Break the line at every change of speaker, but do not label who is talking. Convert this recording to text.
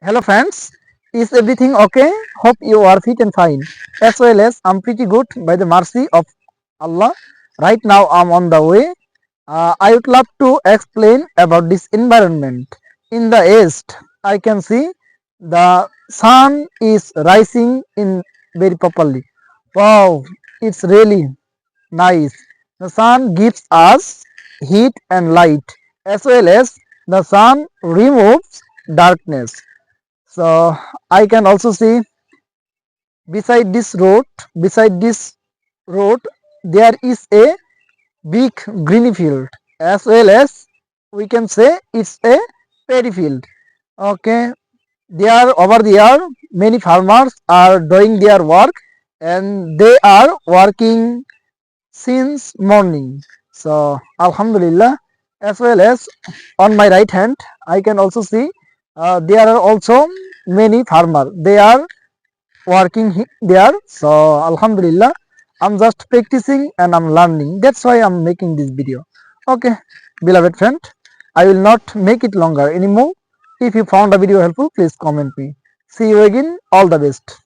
Hello friends, is everything okay? Hope you are fit and fine. As well as I'm pretty good by the mercy of Allah. Right now I'm on the way. I would love to explain about this environment. In the east, I can see the sun is rising in very properly. Wow, it's really nice. The sun gives us heat and light as well as the sun removes darkness. So I can also see beside this road, beside this road, there is a big greeny field as well as we can say it's a paddy field. Okay, there over there many farmers are doing their work and they are working since morning. So Alhamdulillah, as well as on my right hand, I can also see there are also many farmers. They are working there. So Alhamdulillah, I'm just practicing and I'm learning. That's why I'm making this video. Okay, beloved friend, I will not make it longer anymore. If you found the video helpful, please comment me. See you again. All the best.